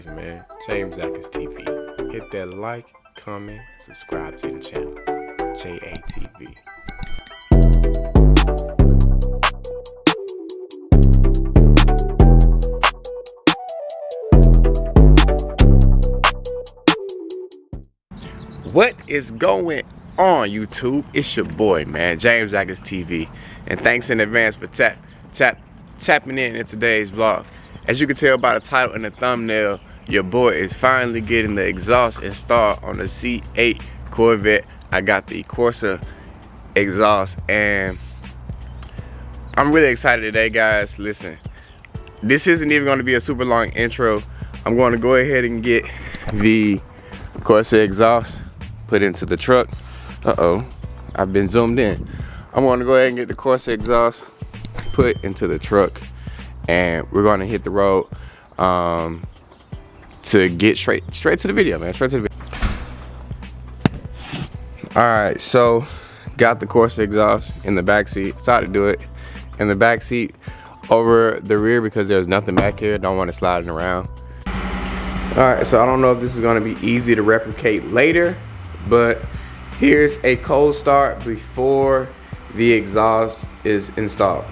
is, man. JamesAtkinsTv. Hit that like, comment, subscribe to the channel. JATV. What is going on, YouTube? It's your boy, man, JamesAtkinsTv, and thanks in advance for tapping in today's vlog. As you can tell by the title and the thumbnail, your boy is finally getting the exhaust installed on the C8 Corvette. I got the Corsa exhaust, and I'm really excited today, guys. Listen, this isn't even going to be a super long intro. I'm going to go ahead and get the Corsa exhaust put into the truck. I've been zoomed in. I'm going to go ahead and get the Corsa exhaust put into the truck, and we're going to hit the road to get straight to the video, man. Straight to the video. All right, so got the Corsa exhaust in the back seat. Decided to do it in the back seat over the rear because there's nothing back here. Don't want it sliding around. All right, so I don't know if this is going to be easy to replicate later, but here's a cold start before the exhaust is installed.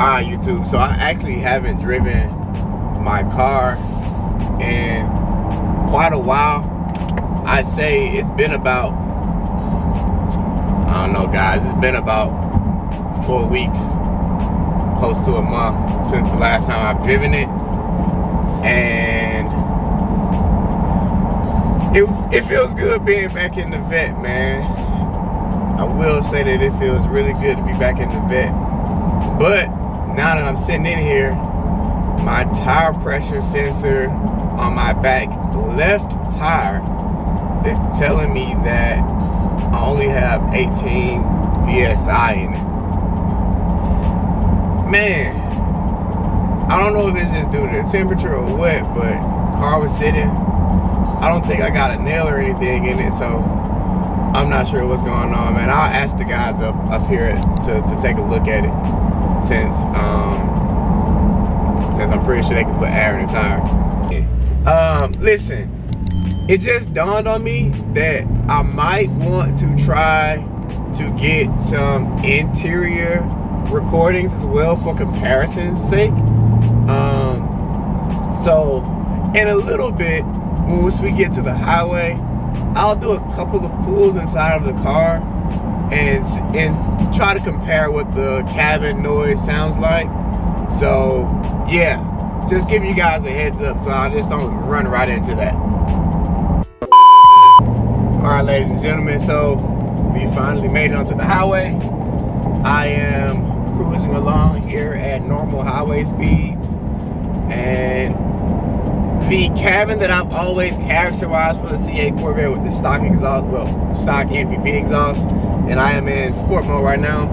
Alright, YouTube, so I actually haven't driven my car in quite a while. I'd say it's been about, I don't know, guys, it's been about 4 weeks, close to a month since the last time I've driven it, and it feels good being back in the Vette, man. I will say that it feels really good to be back in the Vette, but now that I'm sitting in here, my tire pressure sensor on my back left tire is telling me that I only have 18 PSI in it. Man, I don't know if it's just due to the temperature or what, but car was sitting. I don't think I got a nail or anything in it, so I'm not sure what's going on, man. I'll ask the guys up here to take a look at it, since I'm pretty sure they can put air in the tire. Listen, it just dawned on me that I might want to try to get some interior recordings as well for comparison's sake. So in a little bit, once we get to the highway, I'll do a couple of pulls inside of the car and try to compare what the cabin noise sounds like. So yeah, just giving you guys a heads up so I just don't run right into that. Alright, ladies and gentlemen, so we finally made it onto the highway. I am cruising along here at normal highway speeds, and the cabin that I've always characterized for the C8 Corvette with the stock exhaust, well, stock MPP exhaust, and I am in sport mode right now,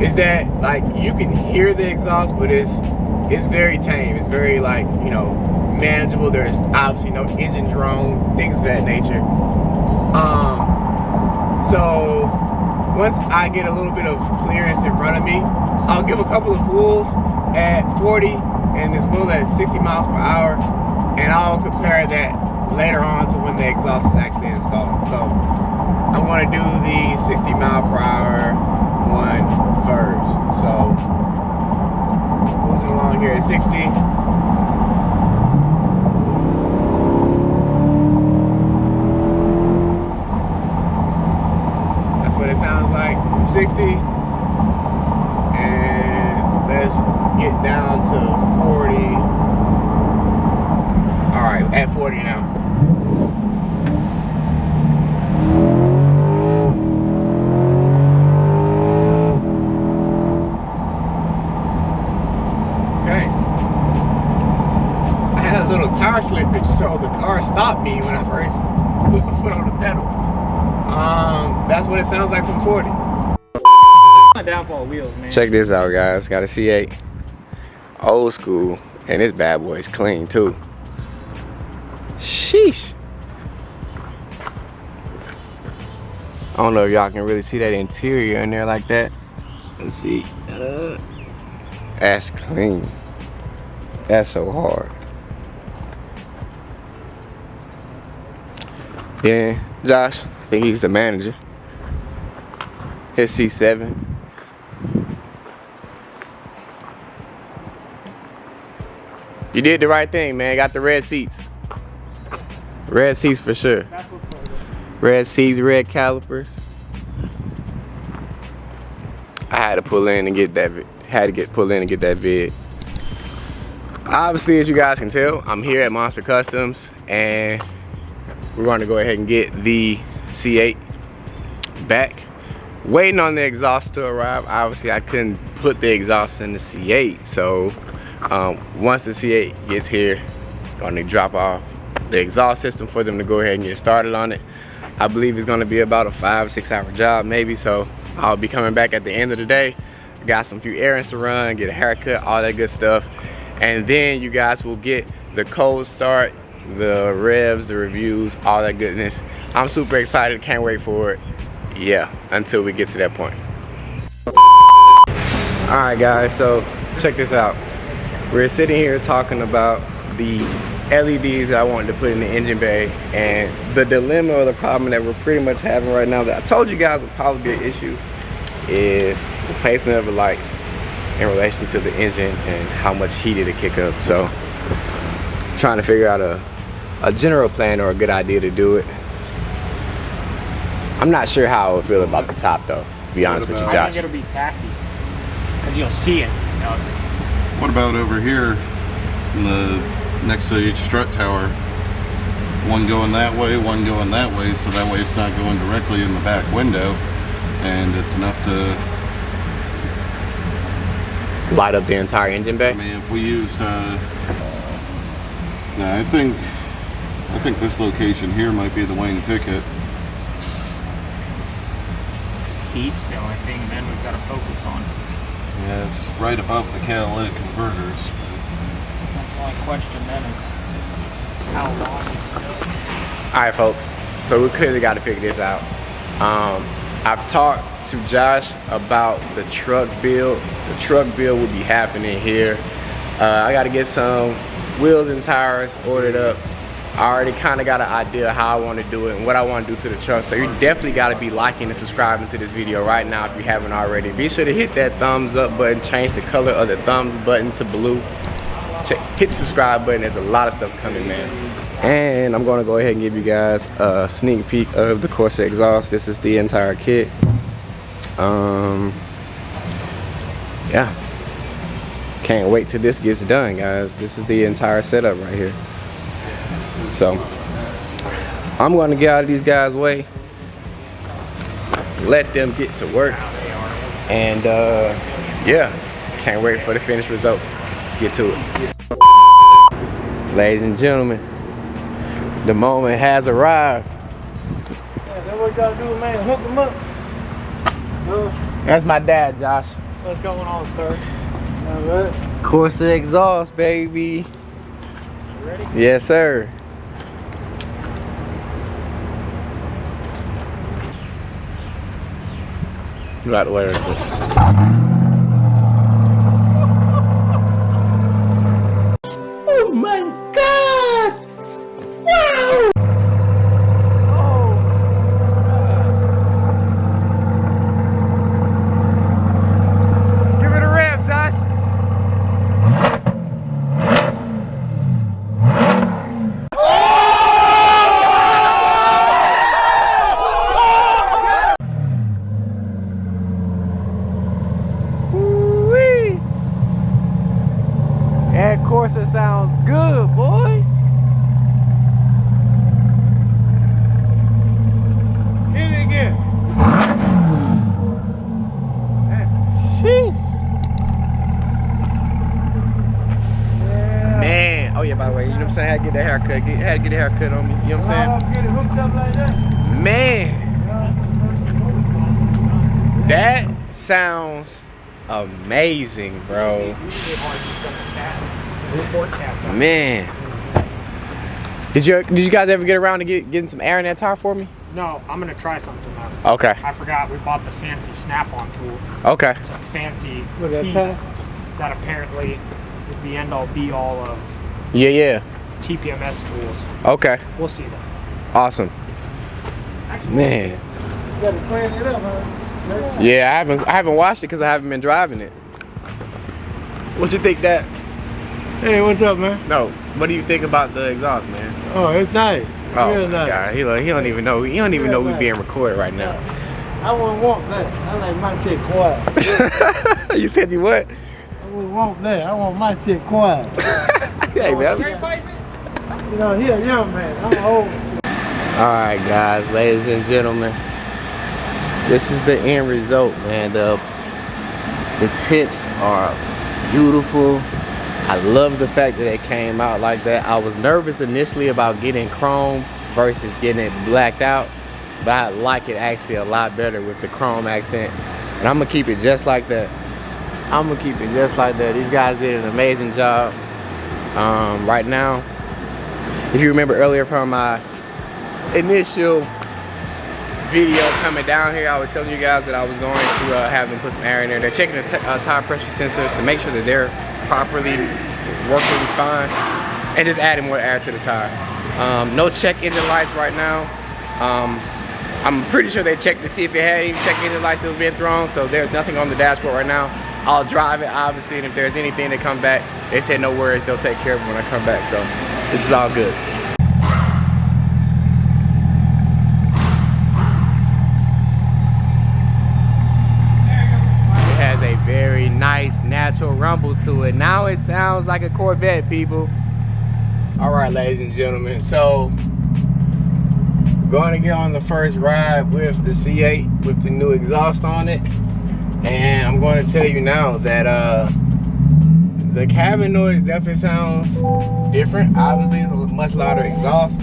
is that, like, you can hear the exhaust, but it's very tame. It's very, like, you know, manageable. There's obviously no engine drone, things of that nature. So once I get a little bit of clearance in front of me, I'll give a couple of pulls at 40 and this wheel at 60 miles per hour, and I'll compare that later on to when the exhaust is actually installed. So I want to do the 60 mile per hour one first. So cruising along here at 60. What it sounds like from 60, and let's get down to 40. All right, at 40 now. Okay, I had a little tire slippage, so the car stopped me when I first put my foot on the pedal. That's what it sounds like from 40. Downfall wheels, man. Check this out, guys. Got a C8, old school, and this bad boy's clean too. Sheesh. I don't know if y'all can really see that interior in there like that. Let's see. That's clean. That's so hard. Then Josh, I think he's the manager. His C7. You did the right thing, man. Got the red seats. Red seats for sure. Red seats, red calipers. I had to pull in and get that. Pull in and get that vid. Obviously, as you guys can tell, I'm here at Monster Customs, and we're going to go ahead and get the C8 back. Waiting on the exhaust to arrive. Obviously, I couldn't put the exhaust in the C8, so once the C8 gets here, I'm going to drop off the exhaust system for them to go ahead and get started on it. I believe it's going to be about a 5 or 6 hour job maybe, so I'll be coming back at the end of the day. Got some few errands to run, get a haircut, all that good stuff, and then you guys will get the cold start, the revs, the reviews, all that goodness. I'm super excited, can't wait for it. Yeah, until we get to that point. All right guys, so check this out. We're sitting here talking about the LEDs that I wanted to put in the engine bay, and the dilemma or the problem that we're pretty much having right now that I told you guys would probably be an issue is the placement of the lights in relation to the engine and how much heat it'll kick up. So trying to figure out a general plan or a good idea to do it. I'm not sure how I would feel about the top though, to be honest with you, Josh. I think it'll be tacky, because you'll see it. You know, what about over here in the next to each strut tower? One going that way, one going that way, so that way it's not going directly in the back window, and it's enough to light up the entire engine bay. I mean, if we used I think this location here might be the winning ticket. heat's the only thing then we've got to focus on. Yeah, it's right above the catalytic converters. That's the only question then is how long. Alright folks, so we clearly got to figure this out. I've talked to Josh about the truck build. The truck build will be happening here. I got to get some wheels and tires ordered up. I already kind of got an idea how I want to do it and what I want to do to the truck. So you definitely got to be liking and subscribing to this video right now if you haven't already. Be sure to hit that thumbs up button, change the color of the thumbs button to blue. Hit the subscribe button, there's a lot of stuff coming, man. And I'm going to go ahead and give you guys a sneak peek of the Corsa exhaust. This is the entire kit. Yeah. Can't wait till this gets done, guys. This is the entire setup right here. So I'm going to get out of these guys' way, let them get to work, and yeah, can't wait for the finished result. Let's get to it. Ladies and gentlemen, the moment has arrived. Yeah, that's what you gotta do, man. Hook them up. That's my dad, Josh. What's going on, sir? All right. Corsa exhaust, baby. You ready? Yes, sir. You got to wear it. Oh my God! Wow! Oh. Give it a rev, Josh. That Corsa sounds good, boy. Hit it again. Sheesh. Yeah. Man. Oh yeah, by the way, you know what I'm saying? I had to get that haircut. I had to get a haircut on me. You know what I'm saying? Get it hooked up like that. Man. That sounds amazing, bro. Man, Did you guys ever get around to getting some air in that tire for me? No, I'm gonna try something though. Okay. I forgot we bought the fancy snap-on tool. Okay. It's a fancy Look at piece that apparently is the end-all be-all of Yeah. TPMS tools. Okay. We'll see though. Awesome. Man. You gotta clean it up, huh? Yeah, I haven't washed it because I haven't been driving it. What you think that? Hey, what's up, man? No. What do you think about the exhaust, man? Oh, it's nice. Oh Real my nice. God, he don't even know. He don't even know we nice. being recorded right now. I wouldn't want that. I like my shit quiet. You said you what? I wouldn't want that. I want my shit quiet. Hey man. You know, he a young man. I'm old. All right, guys, ladies and gentlemen, this is the end result, man. The tips are beautiful. I love the fact that it came out like that. I was nervous initially about getting chrome versus getting it blacked out, but I like it actually a lot better with the chrome accent. And I'm gonna keep it just like that. I'm gonna keep it just like that. These guys did an amazing job. Right now, if you remember earlier from my initial video coming down here, I was telling you guys that I was going to have them put some air in there. They're checking the tire pressure sensors to make sure that they're properly working fine, and just adding more air to the tire. No check engine lights right now. I'm pretty sure they checked to see if it had any check engine lights that was being thrown, so there's nothing on the dashboard right now. I'll drive it obviously, and if there's anything that come back, they said no worries, they'll take care of it when I come back, so this is all good. A very nice natural rumble to it. Now it sounds like a Corvette, people. All right, ladies and gentlemen, so going to get on the first ride with the C8 with the new exhaust on it, and I'm going to tell you now that the cabin noise definitely sounds different. Obviously it's a much louder exhaust,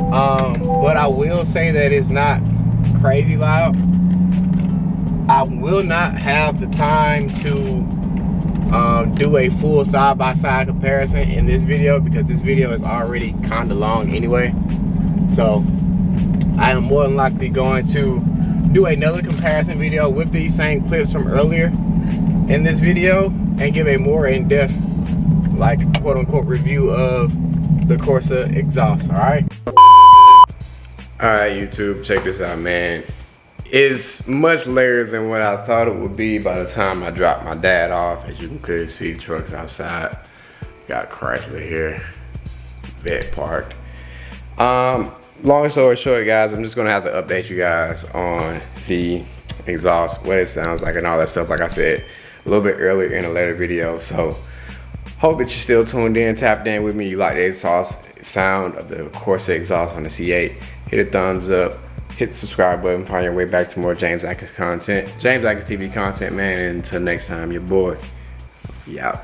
but I will say that it's not crazy loud. I will not have the time to do a full side-by-side comparison in this video because this video is already kind of long anyway. So I am more than likely going to do another comparison video with these same clips from earlier in this video and give a more in-depth, like, quote-unquote review of the Corsa exhaust. All right, YouTube, check this out, man. It's much later than what I thought it would be by the time I dropped my dad off. As you can clearly see, the truck's outside. Got Chrysler here, vet parked. Long story short, guys, I'm just gonna have to update you guys on the exhaust, what it sounds like and all that stuff, like I said a little bit earlier in a later video. So hope that you're still tuned in, tapped in with me. You like the exhaust sound of the Corsa exhaust on the C8. Hit a thumbs up. Hit the subscribe button, find your way back to more James Atkins content. James Atkins TV content, man. And until next time, your boy, he out.